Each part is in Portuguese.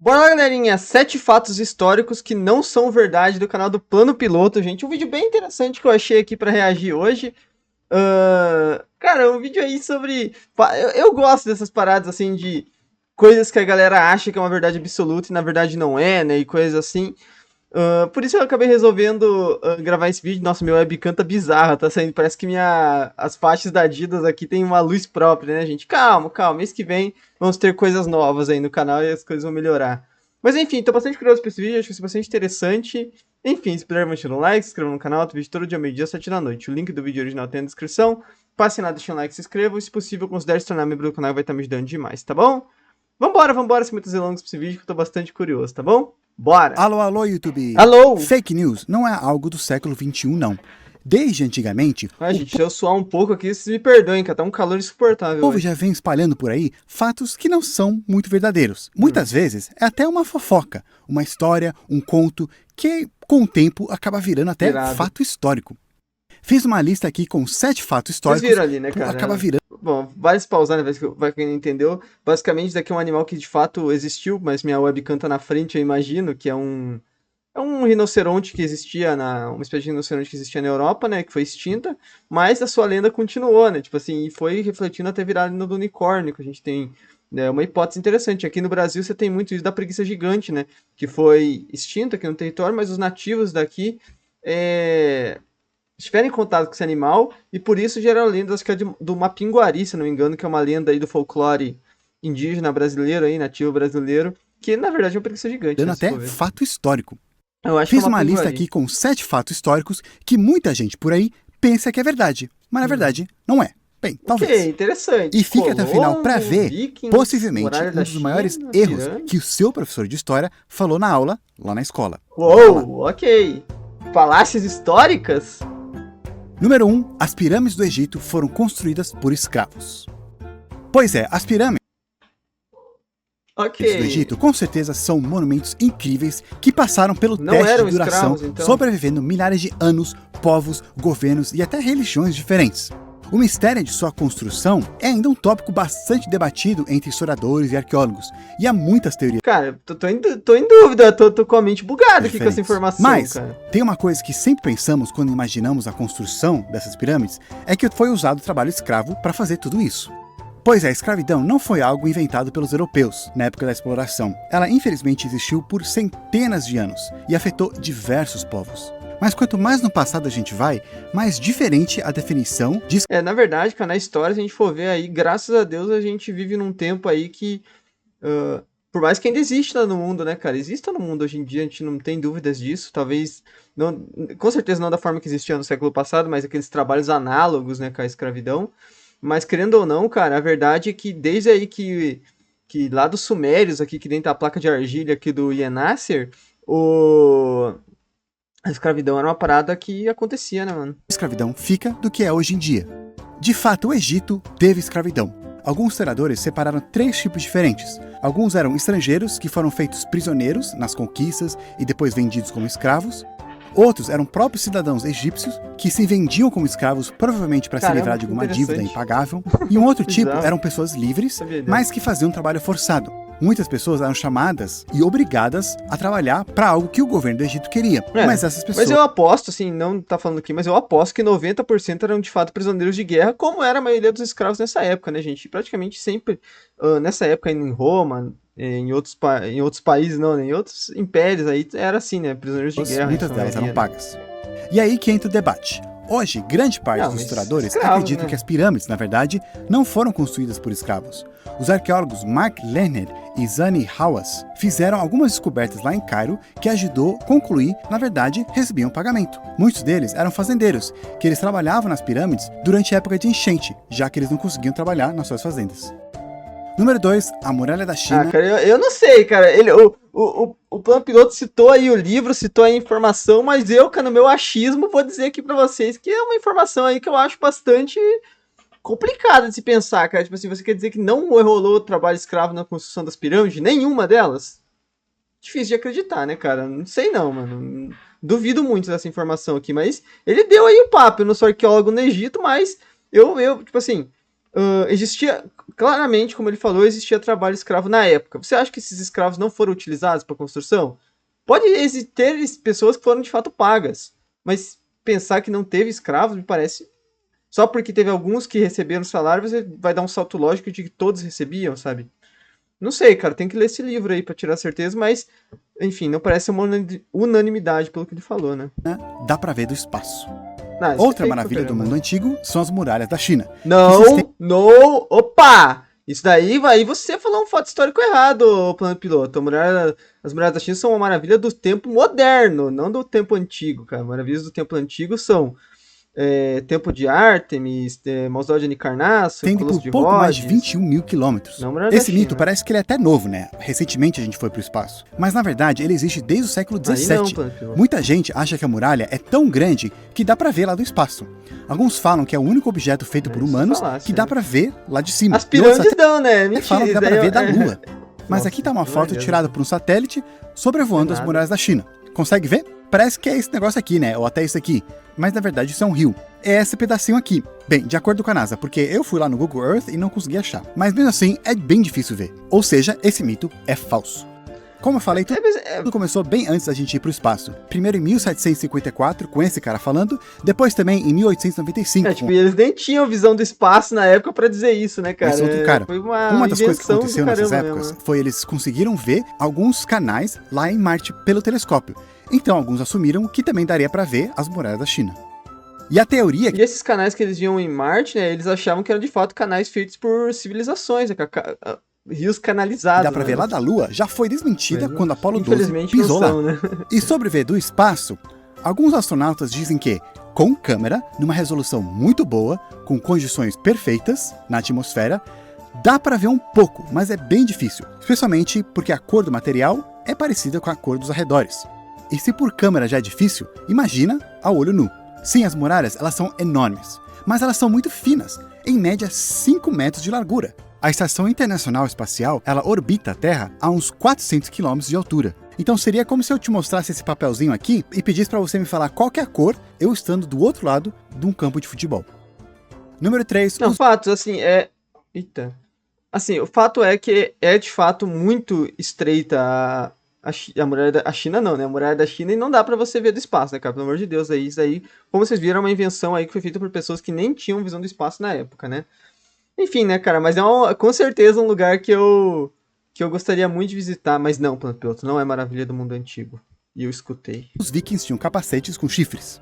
Bora lá, galerinha, 7 fatos históricos que não são verdade do canal do Plano Piloto, gente. Um vídeo bem interessante que eu achei aqui pra reagir hoje. Cara, um vídeo aí sobre... Eu gosto dessas paradas, assim, de coisas que a galera acha que é uma verdade absoluta e na verdade não é, né, e coisas assim. Por isso eu acabei resolvendo gravar esse vídeo. Nossa, meu webcam tá bizarra, tá saindo, parece que as faixas da Adidas aqui tem uma luz própria, né, gente? Calma, calma, mês que vem vamos ter coisas novas aí no canal e as coisas vão melhorar. Mas enfim, tô bastante curioso pra esse vídeo, acho que vai ser bastante interessante. Enfim, se puder, deixar um like, se inscreva no canal, tem vídeo todo dia, meio-dia, 7 da noite. O link do vídeo original tem na descrição. Passe lá, deixe um like, se inscreva e, se possível, considere se tornar membro do canal, vai estar me ajudando demais, tá bom? Vambora, sem muitas delongas pra esse vídeo, que eu tô bastante curioso, tá bom? Bora! Alô, YouTube! Alô! Fake news não é algo do século XXI, não. Desde antigamente, Gente, se eu suar um pouco aqui, vocês me perdoem, que tá um calor insuportável. o povo já vem espalhando por aí fatos que não são muito verdadeiros. Muitas vezes é até uma fofoca, uma história, um conto, que com o tempo acaba virando até fato histórico. Fiz uma lista aqui com 7 fatos históricos. Vocês viram ali, né, cara? Acaba virando. Bom, vai se pausar, né? Vai quem não entendeu. Basicamente, daqui é um animal que de fato existiu, mas minha webcam tá na frente, eu imagino, que é um rinoceronte que existia uma espécie de rinoceronte que existia na Europa, né, que foi extinta, mas a sua lenda continuou, né, tipo assim, e foi refletindo até virar a lenda do unicórnio, que a gente tem, né, uma hipótese interessante. Aqui no Brasil você tem muito isso da preguiça gigante, né, que foi extinta aqui no território, mas os nativos daqui estiveram em contato com esse animal, e por isso geraram lendas, acho que é do Mapinguari, se não me engano, que é uma lenda aí do folclore indígena brasileiro, aí, nativo brasileiro, que na verdade é uma preguiça gigante. Dando até fato histórico. Eu acho Fiz uma lista aqui com 7 fatos históricos que muita gente por aí pensa que é verdade, mas na verdade não é. Bem, talvez. Ok, interessante. E fique até o final para ver, possivelmente, um dos maiores erros que o seu professor de história falou na aula, lá na escola. Uou, ok. Falácias históricas? Número 1. As pirâmides do Egito foram construídas por escravos. Pois é, as pirâmides do Egito, com certeza, são monumentos incríveis que passaram pelo teste de duração, então, sobrevivendo milhares de anos, povos, governos e até religiões diferentes. O mistério de sua construção é ainda um tópico bastante debatido entre historiadores e arqueólogos, e há muitas teorias. Cara, tô em dúvida, tô com a mente bugada aqui com essa informação. Mas, cara, tem uma coisa que sempre pensamos quando imaginamos a construção dessas pirâmides, é que foi usado o trabalho escravo para fazer tudo isso. Pois é, a escravidão não foi algo inventado pelos europeus na época da exploração. Ela infelizmente existiu por centenas de anos e afetou diversos povos. Mas quanto mais no passado a gente vai, mais diferente a definição de... na verdade, cara, na história, se a gente for ver aí, graças a Deus a gente vive num tempo aí que, por mais que ainda exista no mundo, né, cara, exista no mundo hoje em dia, a gente não tem dúvidas disso, talvez, não, com certeza não da forma que existia no século passado, mas aqueles trabalhos análogos, né, com a escravidão. Mas, querendo ou não, cara, a verdade é que desde aí que lá dos Sumérios, aqui que dentro da placa de argila aqui do Yenasser, a escravidão era uma parada que acontecia, né, mano? A escravidão fica do que é hoje em dia. De fato, o Egito teve escravidão. Alguns historiadores separaram 3 tipos diferentes. Alguns eram estrangeiros que foram feitos prisioneiros nas conquistas e depois vendidos como escravos. Outros eram próprios cidadãos egípcios que se vendiam como escravos, provavelmente para se livrar de alguma dívida impagável. E um outro tipo eram pessoas livres, mas que faziam trabalho forçado. Muitas pessoas eram chamadas e obrigadas a trabalhar para algo que o governo do Egito queria. Mas essas pessoas... Mas eu aposto, assim, não tá falando aqui, mas eu aposto que 90% eram de fato prisioneiros de guerra, como era a maioria dos escravos nessa época, né, gente? Praticamente sempre, nessa época em Roma, em outros países, não, né? Em outros impérios aí, era assim, né? Prisioneiros de guerra. Muitas delas eram pagas. E aí que entra o debate. Hoje, grande parte dos historiadores acreditam que as pirâmides, na verdade, não foram construídas por escravos. Os arqueólogos Mark Lerner e Zani Hawass fizeram algumas descobertas lá em Cairo que ajudou a concluir, na verdade, recebiam pagamento. Muitos deles eram fazendeiros, que eles trabalhavam nas pirâmides durante a época de enchente, já que eles não conseguiam trabalhar nas suas fazendas. Número 2, a Muralha da China. Cara, eu não sei, cara. O Plano Piloto citou aí o livro, citou aí a informação, mas eu, cara, no meu achismo, vou dizer aqui pra vocês que é uma informação aí que eu acho bastante complicada de se pensar, cara. Tipo assim, você quer dizer que não rolou trabalho escravo na construção das pirâmides? Nenhuma delas? Difícil de acreditar, né, cara? Não sei não, mano. Duvido muito dessa informação aqui, mas ele deu aí o papo. Eu não sou arqueólogo no Egito, mas eu tipo assim... existia, claramente, como ele falou, existia trabalho escravo na época. Você acha que esses escravos não foram utilizados para construção? Pode ter pessoas que foram de fato pagas, mas pensar que não teve escravos me parece. Só porque teve alguns que receberam salário, você vai dar um salto lógico de que todos recebiam, sabe? Não sei, cara, tem que ler esse livro aí pra tirar certeza, mas, enfim, não parece uma unanimidade pelo que ele falou, né? Dá pra ver do espaço. Não, Outra maravilha do mundo antigo são as muralhas da China. Não, opa! Isso daí, aí você falou um fato histórico errado, Plano Piloto. As muralhas da China são uma maravilha do tempo moderno, não do tempo antigo, cara. Maravilhas do tempo antigo são Templo de Ártemis, Mausoléu de Anicarnasso, tem por pouco mais de 21 mil quilômetros. Esse mito parece que ele é até novo, né? Recentemente a gente foi pro espaço. Mas na verdade ele existe desde o século XVII. Muita gente acha que a muralha é tão grande que dá pra ver lá do espaço. Alguns falam que é o único objeto feito por humanos que dá pra ver lá de cima. As pirâmides dão, né? Mentira, falam que dá pra ver da Lua. Mas aqui tá uma foto tirada por um satélite sobrevoando as muralhas da China. Consegue ver? Parece que é esse negócio aqui, né? Ou até isso aqui. Mas na verdade isso é um rio. É esse pedacinho aqui. Bem, de acordo com a NASA, porque eu fui lá no Google Earth e não consegui achar. Mas mesmo assim, é bem difícil ver. Ou seja, esse mito é falso. Como eu falei, tudo começou bem antes da gente ir pro espaço. Primeiro em 1754, com esse cara falando, depois também em 1895. Eles nem tinham visão do espaço na época pra dizer isso, né, cara? Mas outro cara, foi uma das coisas que aconteceu nessas épocas mesmo, foi eles conseguiram ver alguns canais lá em Marte pelo telescópio. Então alguns assumiram que também daria pra ver as muralhas da China. E a teoria... E esses canais que eles viam em Marte, né, eles achavam que eram de fato canais feitos por civilizações, né, rios canalizados. Dá pra ver lá da Lua, já foi desmentida quando Apollo 12 pisou lá. Né? E sobre ver do espaço, alguns astronautas dizem que, com câmera, numa resolução muito boa, com condições perfeitas na atmosfera, dá pra ver um pouco, mas é bem difícil. Especialmente porque a cor do material é parecida com a cor dos arredores. E se por câmera já é difícil, imagina a olho nu. Sim, as muralhas elas são enormes, mas elas são muito finas, em média 5 metros de largura. A Estação Internacional Espacial, ela orbita a Terra a uns 400 km de altura. Então seria como se eu te mostrasse esse papelzinho aqui e pedisse para você me falar qual que é a cor, eu estando do outro lado de um campo de futebol. Número 3. Não, fatos, assim, Eita. Assim, o fato é que é de fato muito estreita a muralha a China não, né? A muralha da China e não dá pra você ver do espaço, né, cara? Pelo amor de Deus, isso aí, como vocês viram, é uma invenção aí que foi feita por pessoas que nem tinham visão do espaço na época, né? Enfim, né, cara, mas com certeza um lugar que eu gostaria muito de visitar, mas não, Plano Piloto, não é maravilha do mundo antigo. E eu escutei. Os vikings tinham capacetes com chifres.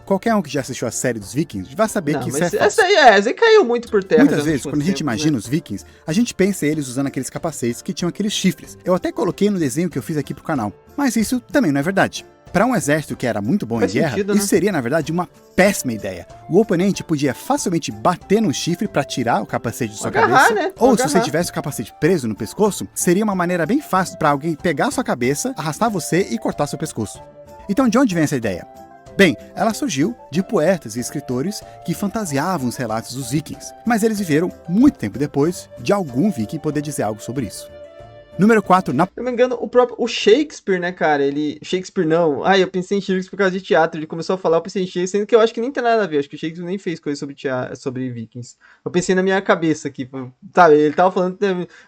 Qualquer um que já assistiu a série dos vikings vai saber que isso é falso. Essa aí caiu muito por terra. Muitas vezes, quando a gente imagina os vikings, a gente pensa eles usando aqueles capacetes que tinham aqueles chifres. Eu até coloquei no desenho que eu fiz aqui pro canal. Mas isso também não é verdade. Para um exército que era muito bom em guerra, isso seria, na verdade, uma péssima ideia. O oponente podia facilmente bater no chifre para tirar o capacete de sua cabeça. Né? Ou se você tivesse o capacete preso no pescoço, seria uma maneira bem fácil para alguém pegar sua cabeça, arrastar você e cortar seu pescoço. Então, de onde vem essa ideia? Bem, ela surgiu de poetas e escritores que fantasiavam os relatos dos vikings, mas eles viveram muito tempo depois de algum viking poder dizer algo sobre isso. Número 4, Se não me engano, o Shakespeare, né, cara, Shakespeare não. Eu pensei em Shakespeare por causa de teatro, ele começou a falar, eu pensei em Shakespeare, sendo que eu acho que nem tem nada a ver, acho que o Shakespeare nem fez coisa sobre vikings. Eu pensei na minha cabeça aqui, sabe, ele tava falando,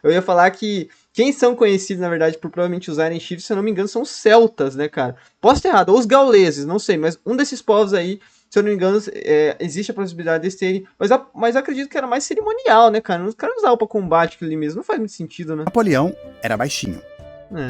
eu ia falar que quem são conhecidos, na verdade, por provavelmente usarem chifres, se eu não me engano, são os celtas, né, cara. Posso estar errado, ou os gauleses, não sei, mas um desses povos aí, se eu não me engano, existe a possibilidade deles terem, mas eu acredito que era mais cerimonial, né, cara? Os caras usavam pra combate aquilo ali mesmo, não faz muito sentido, né? Napoleão era baixinho.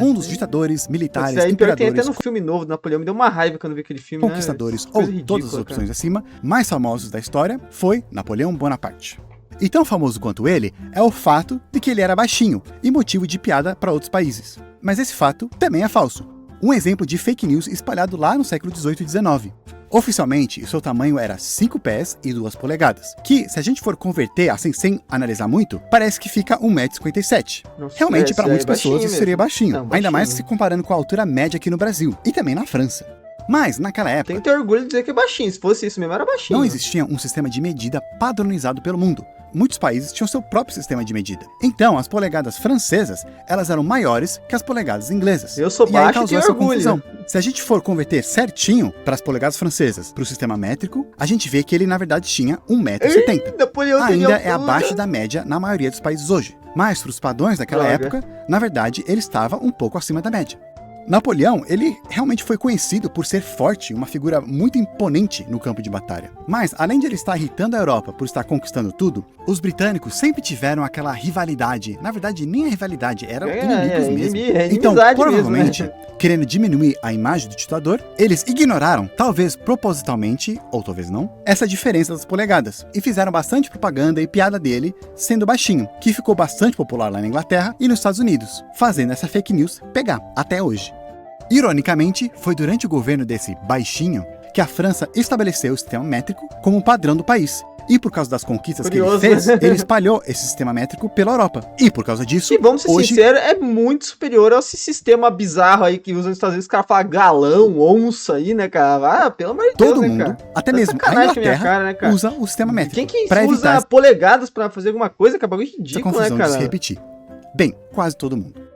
Um dos ditadores, militares, imperadores... Tem até no filme novo do Napoleão, me deu uma raiva quando vi aquele filme, conquistadores, ou ridícula, todas as opções acima, mais famosos da história, foi Napoleão Bonaparte. E tão famoso quanto ele é o fato de que ele era baixinho e motivo de piada para outros países. Mas esse fato também é falso. Um exemplo de fake news espalhado lá no século 18 e 19. Oficialmente, seu tamanho era 5 pés e 2 polegadas, que, se a gente for converter assim sem analisar muito, parece que fica 1,57 m. Realmente, para muitas pessoas, isso seria baixinho, ainda mais se comparando com a altura média aqui no Brasil, e também na França. Mas, naquela Tem época, que ter orgulho de dizer que é baixinho. Se fosse isso mesmo, era baixinho. não existia um sistema de medida padronizado pelo mundo. Muitos países tinham seu próprio sistema de medida. Então, as polegadas francesas, elas eram maiores que as polegadas inglesas. Eu sou E aí baixo e causou tenho essa orgulho. confusão. Se a gente for converter certinho para as polegadas francesas para o sistema métrico, a gente vê que ele, na verdade, tinha 1,70 m. Napoleão teria Ainda altura. é abaixo da média na maioria dos países hoje. Mas, para os padrões daquela Droga. época, na verdade, ele estava um pouco acima da média. Napoleão, ele realmente foi conhecido por ser forte, uma figura muito imponente no campo de batalha. Mas, além de ele estar irritando a Europa por estar conquistando tudo, os britânicos sempre tiveram aquela rivalidade. Na verdade, nem a rivalidade, eram inimigos mesmo. Então, provavelmente, mesmo, né? querendo diminuir a imagem do ditador, eles ignoraram, talvez propositalmente, ou talvez não, essa diferença das polegadas, e fizeram bastante propaganda e piada dele sendo baixinho, que ficou bastante popular lá na Inglaterra e nos Estados Unidos, fazendo essa fake news pegar até hoje. Ironicamente, foi durante o governo desse baixinho que a França estabeleceu o sistema métrico como padrão do país. E por causa das conquistas Curioso, que ele fez, né? ele espalhou esse sistema métrico pela Europa. E por causa disso, E vamos ser hoje sinceros, é muito superior ao esse sistema bizarro aí que usa nos Estados Unidos, os caras falam galão, onça aí, né, cara? Ah, pelo amor de Deus, todo né, mundo, cara? até Tá mesmo a sacanagem com a minha Inglaterra, cara, né, cara? usa o sistema métrico Quem que para evitar usa polegadas pra fazer alguma coisa, cara? Bagulho essa ridículo, confusão né, de se cara? repetir. Bem, quase todo mundo.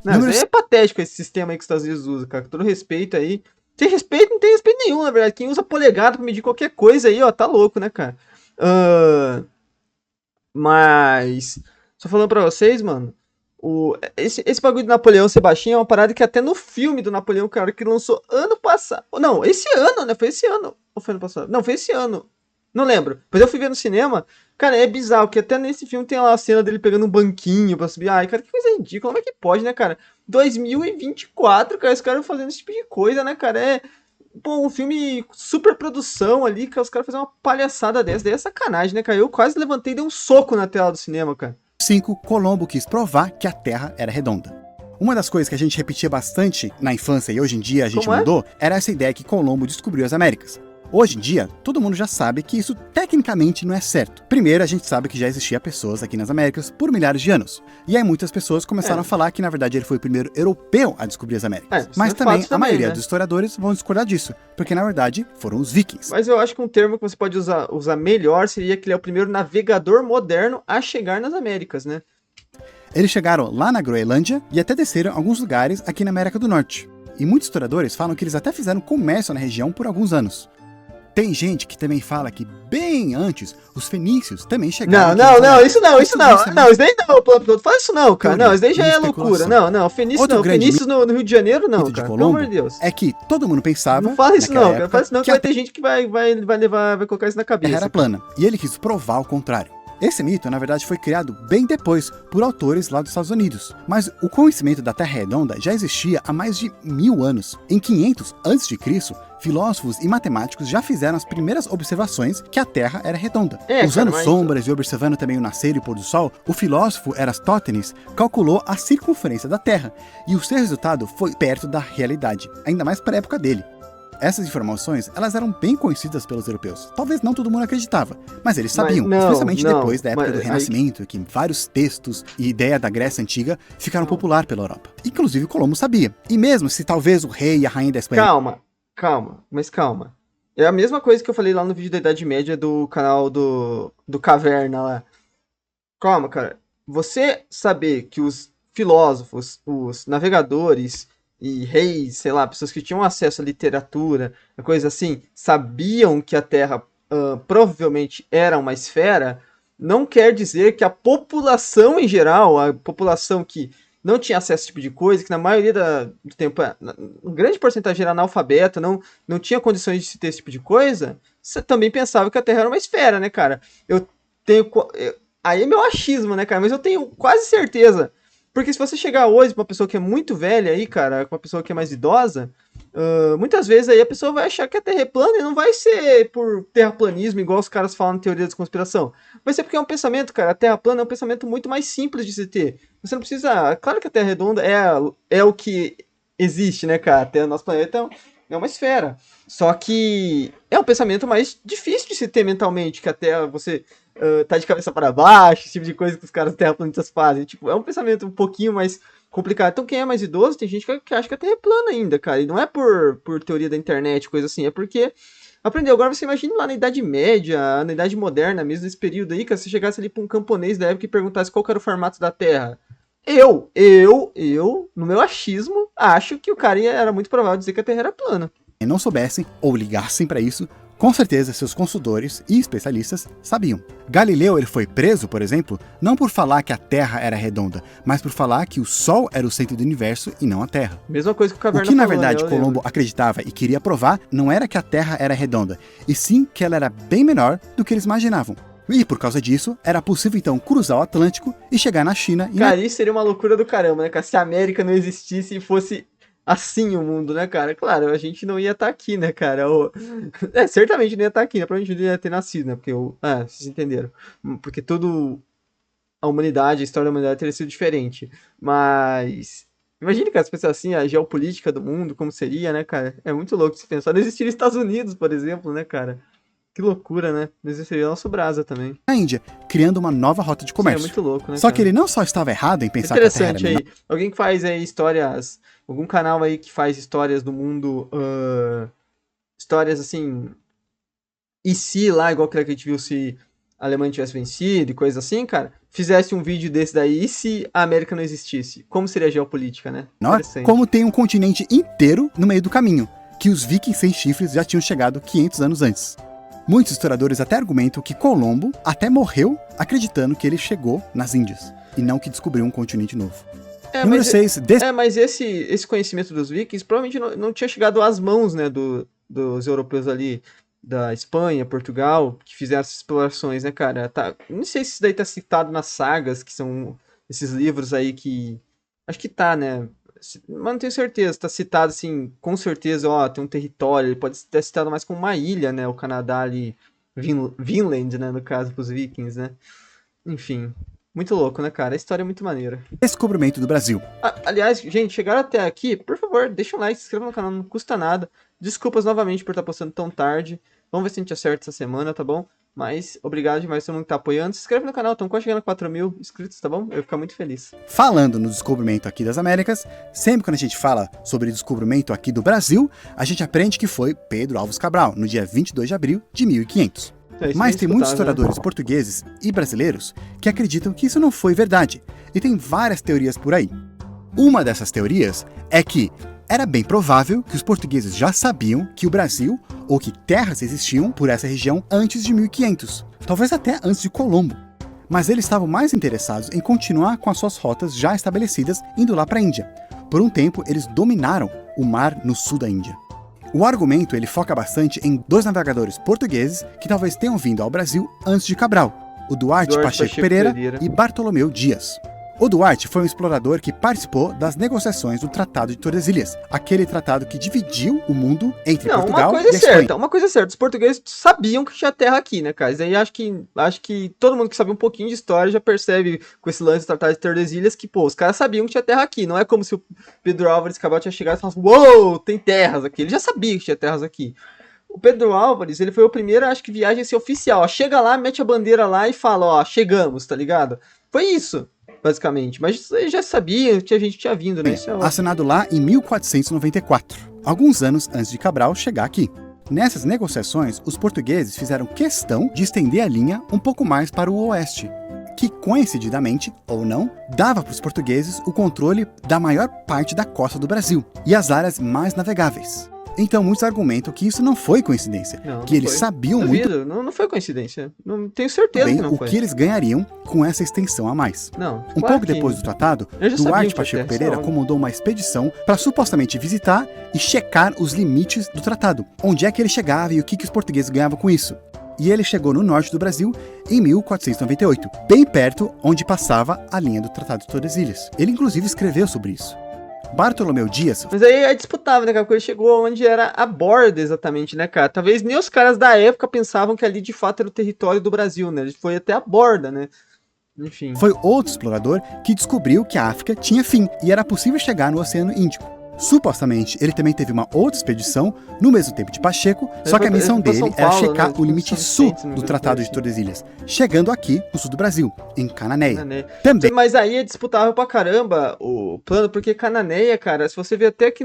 Não, Número isso aí é patético esse sistema aí que os Estados Unidos usam, cara. Com todo respeito aí. Tem respeito, não tem respeito nenhum, na verdade. Quem usa polegada pra medir qualquer coisa aí, ó, tá louco, né, cara? Mas, só falando pra vocês, mano, esse bagulho do Napoleão ser baixinho é uma parada que até no filme do Napoleão, cara, que lançou ano passado. Não, esse ano, né? Foi esse ano. Ou foi ano passado? Não, foi esse ano. Não lembro. Mas eu fui ver no cinema. Cara, é bizarro, que até nesse filme tem lá a cena dele pegando um banquinho pra subir. Ai, cara, que coisa ridícula. Como é que pode, né, cara? 2024, cara, os caras fazendo esse tipo de coisa, né, cara? É, pô, um filme super produção ali, que os caras fazem uma palhaçada dessa. Daí é sacanagem, né, cara? Eu quase levantei e dei um soco na tela do cinema, cara. 5, Colombo quis provar que a Terra era redonda. Uma das coisas que a gente repetia bastante na infância e hoje em dia a gente Como é? mudou era essa ideia que Colombo descobriu as Américas. Hoje em dia, todo mundo já sabe que isso tecnicamente não é certo. Primeiro, a gente sabe que já existia pessoas aqui nas Américas por milhares de anos. E aí muitas pessoas começaram a falar que na verdade ele foi o primeiro europeu a descobrir as Américas. Isso Mas é também fato a maioria né? dos historiadores vão discordar disso, porque na verdade foram os vikings. Mas eu acho que um termo que você pode usar melhor seria que ele é o primeiro navegador moderno a chegar nas Américas, né? Eles chegaram lá na Groenlândia e até desceram em alguns lugares aqui na América do Norte. E muitos historiadores falam que eles até fizeram comércio na região por alguns anos. Tem gente que também fala que bem antes os fenícios também chegaram. Isso não. Não, isso daí não, Plano, fala isso não, cara. Não, isso daí já é loucura. Não, Fenícios não. Fenícios no Rio de Janeiro não, cara. Pelo amor de Deus. É que todo mundo pensava. Não fala isso não, cara. Fala isso não que a vai ter gente que vai colocar isso na cabeça. Terra era plana. E ele quis provar o contrário. Esse mito, na verdade, foi criado bem depois por autores lá dos Estados Unidos. Mas o conhecimento da Terra redonda já existia há mais de 1000 anos. Em 500 a.C., filósofos e matemáticos já fizeram as primeiras observações que a Terra era redonda. Usando sombras e observando também o nascer e o pôr do sol, o filósofo Eratóstenes calculou a circunferência da Terra. E o seu resultado foi perto da realidade, ainda mais para a época dele. Essas informações, elas eram bem conhecidas pelos europeus. Talvez não todo mundo acreditava, mas eles sabiam, especialmente depois da época do Renascimento, que vários textos e ideia da Grécia Antiga ficaram popular pela Europa. Inclusive Colombo sabia. E mesmo se talvez o rei e a rainha da Espanha... Calma. É a mesma coisa que eu falei lá no vídeo da Idade Média do canal do Caverna lá. Calma, cara. Você saber que os filósofos, os navegadores e reis, sei lá, pessoas que tinham acesso à literatura, coisa assim, sabiam que a Terra provavelmente era uma esfera, não quer dizer que a população em geral, a população que não tinha acesso a esse tipo de coisa, que na maioria do tempo, uma grande porcentagem era analfabeta, não tinha condições de se ter esse tipo de coisa, você também pensava que a Terra era uma esfera, né, cara? Aí é meu achismo, né, cara? Mas eu tenho quase certeza. Porque se você chegar hoje pra uma pessoa que é muito velha aí, cara, com uma pessoa que é mais idosa, muitas vezes aí a pessoa vai achar que a Terra é plana e não vai ser por terraplanismo, igual os caras falam na teoria da conspiração. Vai ser porque é um pensamento, cara, a Terra plana é um pensamento muito mais simples de se ter. Você não precisa... Claro que a Terra redonda é o que existe, né, cara? A Terra, nosso planeta é uma esfera. Só que é um pensamento mais difícil de se ter mentalmente, que a Terra, você... tá de cabeça para baixo, esse tipo de coisa que os caras terraplanistas fazem. Tipo, é um pensamento um pouquinho mais complicado. Então quem é mais idoso, tem gente que acha que a Terra é plana ainda, cara. E não é por teoria da internet, coisa assim, é porque aprendeu. Agora você imagina lá na Idade Média, na Idade Moderna, mesmo nesse período aí, que se chegasse ali pra um camponês da época e perguntasse qual que era o formato da Terra. No meu achismo, acho que o cara era muito provável dizer que a Terra era plana. E não soubessem ou ligassem para isso, com certeza seus consultores e especialistas sabiam. Galileu ele foi preso, por exemplo, não por falar que a Terra era redonda, mas por falar que o Sol era o centro do universo e não a Terra. Mesma coisa que o Caverna O que na falou, verdade né? Colombo acreditava e queria provar não era que a Terra era redonda, e sim que ela era bem menor do que eles imaginavam. E por causa disso, era possível então cruzar o Atlântico e chegar na China e Cara, isso seria uma loucura do caramba, né, cara? Se a América não existisse e fosse assim o mundo, né, cara? Claro, a gente não ia estar aqui, né, cara? Certamente não ia estar aqui, né? Provavelmente não ia ter nascido, né? Porque, vocês entenderam. Porque toda a humanidade, a história da humanidade teria sido diferente. Mas imagine, cara, se fosse assim, a geopolítica do mundo, como seria, né, cara? É muito louco se pensar. Não existiria Estados Unidos, por exemplo, né, cara? Que loucura, né? Não existiria nosso Brasa também. na Índia, criando uma nova rota de Sim, é comércio. muito louco, né, Só cara? que ele não só estava errado em pensar que a Terra era Interessante menor, aí. Alguém que faz aí histórias. Algum canal aí que faz histórias do mundo. Histórias assim. E se lá, igual aquela que a gente viu, se a Alemanha tivesse vencido e coisa assim, cara. Fizesse um vídeo desse daí. E se a América não existisse? Como seria a geopolítica, né? Interessante. como tem um continente inteiro no meio do caminho, que os vikings sem chifres já tinham chegado 500 anos antes. Muitos historiadores até argumentam que Colombo até morreu acreditando que ele chegou nas Índias, e não que descobriu um continente novo. Número 6, Mas esse conhecimento dos vikings provavelmente não tinha chegado às mãos, né, dos europeus ali da Espanha, Portugal, que fizeram essas explorações, né, cara? Tá, não sei se isso daí tá citado nas sagas, que são esses livros aí que... Acho que tá, né? Mas não tenho certeza. Tá citado, assim, com certeza, ó, tem um território. Ele pode ter citado mais como uma ilha, né? O Canadá ali, Vinland, né, no caso, pros vikings, né? Enfim, muito louco, né, cara? A história é muito maneira. descobrimento do Brasil. Aliás, gente, chegaram até aqui, por favor, deixa um like, se inscreva no canal, não custa nada. Desculpas novamente por estar postando tão tarde. Vamos ver se a gente acerta essa semana, tá bom? Mas obrigado demais a todo mundo que tá apoiando. Se inscreve no canal, estamos quase chegando a 4.000 inscritos, tá bom? Eu vou ficar muito feliz. Falando no descobrimento aqui das Américas, sempre quando a gente fala sobre descobrimento aqui do Brasil, a gente aprende que foi Pedro Álvares Cabral, no dia 22 de abril de 1500. Mas tem muitos historiadores portugueses e brasileiros que acreditam que isso não foi verdade, e tem várias teorias por aí. Uma dessas teorias é que era bem provável que os portugueses já sabiam que o Brasil, ou que terras existiam por essa região antes de 1500, talvez até antes de Colombo. Mas eles estavam mais interessados em continuar com as suas rotas já estabelecidas indo lá para a Índia. Por um tempo, eles dominaram o mar no sul da Índia. O argumento ele foca bastante em dois navegadores portugueses que talvez tenham vindo ao Brasil antes de Cabral, o Duarte Pacheco Pereira e Bartolomeu Dias. O Duarte foi um explorador que participou das negociações do Tratado de Tordesilhas, aquele tratado que dividiu o mundo entre Portugal e a Espanha. Uma coisa é certa, os portugueses sabiam que tinha terra aqui, né, cara? Isso aí acho que todo mundo que sabe um pouquinho de história já percebe com esse lance do Tratado de Tordesilhas que, pô, os caras sabiam que tinha terra aqui. Não é como se o Pedro Álvares Cabral tinha chegado e falado, uou, tem terras aqui. Ele já sabia que tinha terras aqui. O Pedro Álvares, ele foi o primeiro, acho que, viagem assim, oficial. Ó, chega lá, mete a bandeira lá e fala, ó, chegamos, tá ligado? Foi isso, basicamente. Mas ele já sabia, tinha gente que tinha vindo, né? Isso assinado lá em 1494, alguns anos antes de Cabral chegar aqui. Nessas negociações, os portugueses fizeram questão de estender a linha um pouco mais para o oeste, que coincidentemente, ou não, dava para os portugueses o controle da maior parte da costa do Brasil e as áreas mais navegáveis. Então muitos argumentam que isso não foi coincidência, que eles sabiam muito não foi coincidência, não tenho certeza bem que não o que eles ganhariam com essa extensão a mais. Um pouco depois do tratado, Duarte Pacheco Pereira comandou uma expedição para supostamente visitar e checar os limites do tratado, onde é que ele chegava e o que os portugueses ganhavam com isso. E ele chegou no norte do Brasil em 1498, bem perto onde passava a linha do Tratado de Tordesilhas. Ele inclusive escreveu sobre isso. Bartolomeu Dias... Mas aí é disputável, né, cara? Porque ele chegou onde era a borda exatamente, né, cara? Talvez nem os caras da época pensavam que ali de fato era o território do Brasil, né? Ele foi até a borda, né? Enfim. Foi outro explorador que descobriu que a África tinha fim e era possível chegar no Oceano Índico. Supostamente, ele também teve uma outra expedição no mesmo tempo de Pacheco, só que a missão dele era checar o limite sul do Tratado de Tordesilhas, chegando aqui no sul do Brasil, em Cananéia. Também. Mas aí é disputável pra caramba o plano, porque Cananéia, cara, se você ver até aqui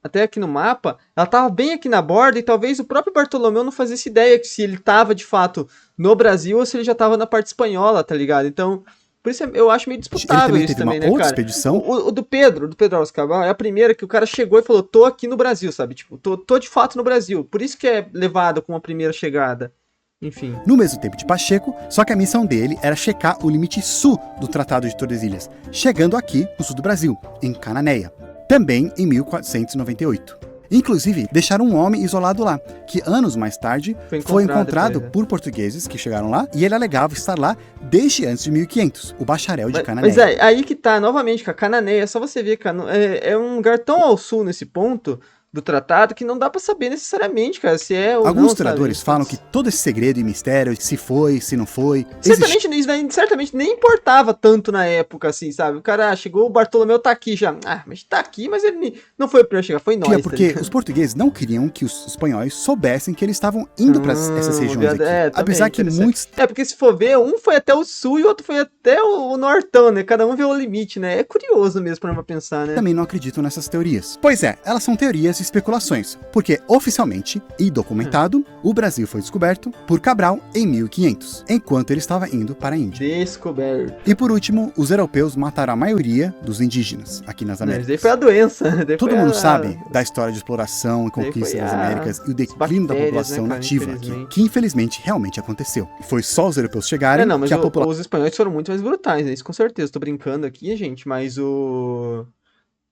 até aqui no mapa, ela tava bem aqui na borda e talvez o próprio Bartolomeu não fazia essa ideia que se ele tava de fato no Brasil ou se ele já tava na parte espanhola, tá ligado? Então, por isso eu acho meio disputável isso também, né, cara? Expedição. O do Pedro Alves Cabral, é a primeira que o cara chegou e falou, tô aqui no Brasil, sabe? Tipo, tô de fato no Brasil. Por isso que é levado como a primeira chegada. Enfim. No mesmo tempo de Pacheco, só que a missão dele era checar o limite sul do Tratado de Tordesilhas, chegando aqui no sul do Brasil, em Cananéia, também em 1498. Inclusive, deixaram um homem isolado lá, que anos mais tarde foi encontrado por portugueses que chegaram lá, e ele alegava estar lá desde antes de 1500, o bacharel de Cananéia. Mas aí que tá, novamente, cara, Cananéia, é só você ver, cara, é um lugar tão ao sul nesse ponto do tratado que não dá pra saber necessariamente, cara, se é ou Alguns não, historiadores falam que todo esse segredo e mistério, se foi, se não foi... Certamente nem importava tanto na época, assim, sabe? O cara chegou, o Bartolomeu tá aqui já. Mas tá aqui, mas ele não foi o primeiro a chegar, foi nós. Porque os portugueses não queriam que os espanhóis soubessem que eles estavam indo para essas regiões aqui. Apesar que muitos... porque se for ver, um foi até o sul e o outro foi até o nortão, né? Cada um vê o limite, né? É curioso mesmo pra pensar, né? Também não acreditam nessas teorias. Pois é, elas são teorias e especulações, porque oficialmente e documentado, o Brasil foi descoberto por Cabral em 1500, enquanto ele estava indo para a Índia. Descoberto. E por último, os europeus mataram a maioria dos indígenas aqui nas Américas. Daí foi a doença. Todo mundo sabe da história de exploração e conquista das Américas e o declínio da população nativa aqui, que infelizmente realmente aconteceu. E foi só os europeus chegarem mas que a população... os espanhóis foram muito mais brutais, né? Isso com certeza. Tô brincando aqui, gente, mas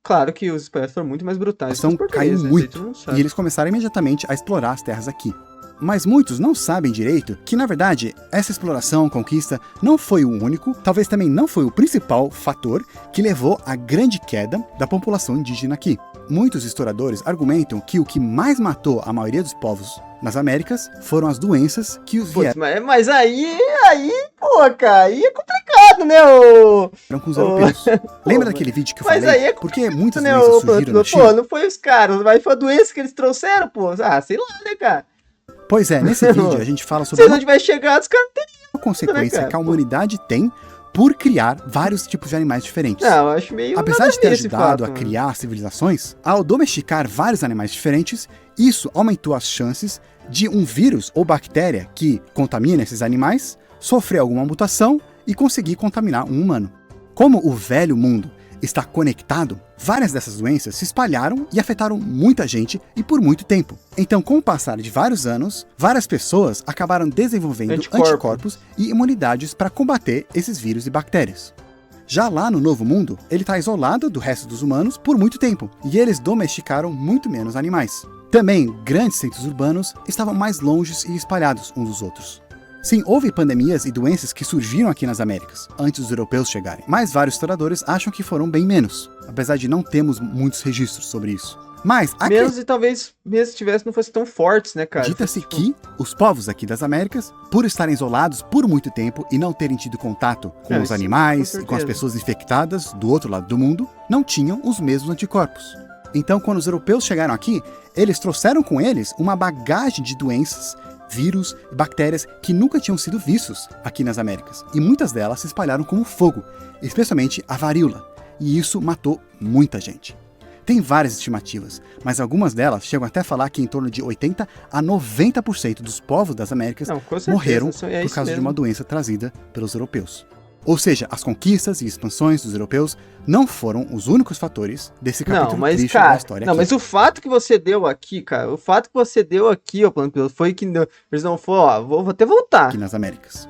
Claro que os espanhóis foram muito mais brutais. Caiu muito, e eles começaram imediatamente a explorar as terras aqui. Mas muitos não sabem direito que, na verdade, essa exploração, conquista, não foi o único, talvez também não foi o principal fator que levou à grande queda da população indígena aqui. Muitos historiadores argumentam que o que mais matou a maioria dos povos nas Américas foram as doenças que os vieram. Mas aí, pô, cara, aí é complicado, né, com os europeus. Lembra daquele vídeo que eu falei? Mas aí é porque muitas doenças surgiram na China? Pô, não foi os caras, mas foi a doença que eles trouxeram, pô. Ah, sei lá, né, cara? Pois é, nesse vídeo a gente fala sobre... Se eles não tivessem chegado, os caras não teriam. A consequência que a humanidade tem por criar vários tipos de animais diferentes. Não, eu acho meio... Apesar de ter ajudado a criar civilizações, ao domesticar vários animais diferentes, isso aumentou as chances de um vírus ou bactéria que contamina esses animais sofrer alguma mutação e conseguir contaminar um humano. Como o velho mundo está conectado, várias dessas doenças se espalharam e afetaram muita gente e por muito tempo. Então, com o passar de vários anos, várias pessoas acabaram desenvolvendo anticorpos e imunidades para combater esses vírus e bactérias. Já lá no Novo Mundo, ele está isolado do resto dos humanos por muito tempo, e eles domesticaram muito menos animais. Também, grandes centros urbanos estavam mais longes e espalhados uns dos outros. Sim, houve pandemias e doenças que surgiram aqui nas Américas, antes dos europeus chegarem, mas vários historiadores acham que foram bem menos, apesar de não termos muitos registros sobre isso. Mas menos e talvez mesmo se tivesse não fosse tão fortes, né, cara? Acredita-se que os povos aqui das Américas, por estarem isolados por muito tempo e não terem tido contato com os animais e com as pessoas infectadas do outro lado do mundo, não tinham os mesmos anticorpos. Então, quando os europeus chegaram aqui, eles trouxeram com eles uma bagagem de doenças, vírus e bactérias que nunca tinham sido vistos aqui nas Américas. E muitas delas se espalharam como fogo, especialmente a varíola. E isso matou muita gente. Tem várias estimativas, mas algumas delas chegam até a falar que em torno de 80 a 90% dos povos das Américas morreram por causa de uma doença trazida pelos europeus. Ou seja, as conquistas e expansões dos europeus não foram os únicos fatores desse capítulo triste da história. Não, mas o fato que você deu aqui, cara, ó, Plano Piloto, foi que eles não foram, vou até voltar. Aqui nas Américas.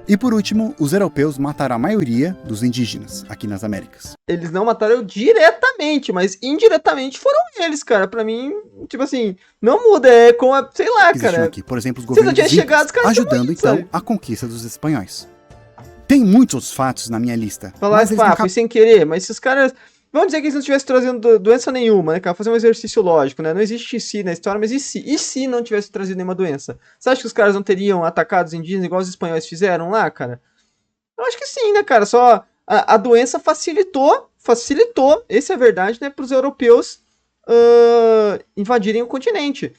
E por último, os europeus mataram a maioria dos indígenas aqui nas Américas. Eles não mataram diretamente, mas indiretamente foram eles, cara. Pra mim, tipo assim, não muda, é como, sei lá, cara. Aqui, por exemplo, os governos ajudando então a conquista dos espanhóis. Tem muitos outros fatos na minha lista. Falar foi sem querer, mas se os caras... Vamos dizer que eles não tivessem trazendo doença nenhuma, né, cara? Fazer um exercício lógico, né? Não existe si na história, mas e se? E se não tivesse trazido nenhuma doença? Você acha que os caras não teriam atacado os indígenas igual os espanhóis fizeram lá, cara? Eu acho que sim, né, cara? Só a doença facilitou facilitou, essa é a verdade, né, para os europeus invadirem o continente.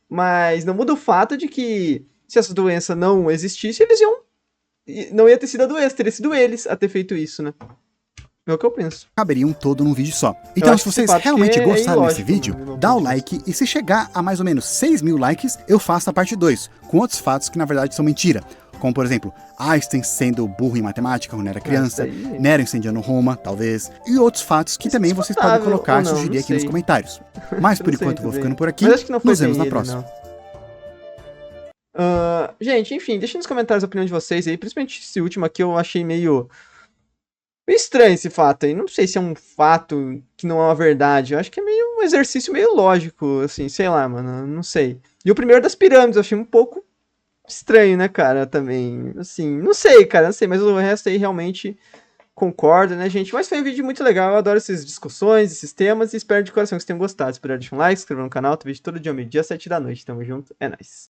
Mas não muda o fato de que se essa doença não existisse, não ia ter sido a doença, teria sido eles a ter feito isso, né? É o que eu penso. Caberia um todo num vídeo só. Então, se vocês realmente gostaram desse vídeo, dá o like, e se chegar a mais ou menos 6 mil likes, eu faço a parte 2, com outros fatos que na verdade são mentira. Como, por exemplo, Einstein sendo burro em matemática quando era criança, Nero incendiando Roma, talvez, e outros fatos que também vocês podem colocar e sugerir aqui nos comentários. Mas por enquanto vou ficando por aqui, nos vemos na próxima. Gente, enfim, deixem nos comentários a opinião de vocês aí, principalmente esse último aqui eu achei meio estranho esse fato aí. Não sei se é um fato que não é uma verdade. Eu acho que é meio um exercício meio lógico, assim, sei lá, mano. Não sei. E o primeiro das pirâmides, eu achei um pouco estranho, né, cara, também. Assim, não sei, cara, não sei, mas o resto aí realmente concordo, né, gente? Mas foi um vídeo muito legal, eu adoro essas discussões, esses temas, e espero de coração que vocês tenham gostado. Espero deixar um like, se inscrever no canal, tem vídeo todo dia, meio-dia, 7 da noite. Tamo junto, é nóis.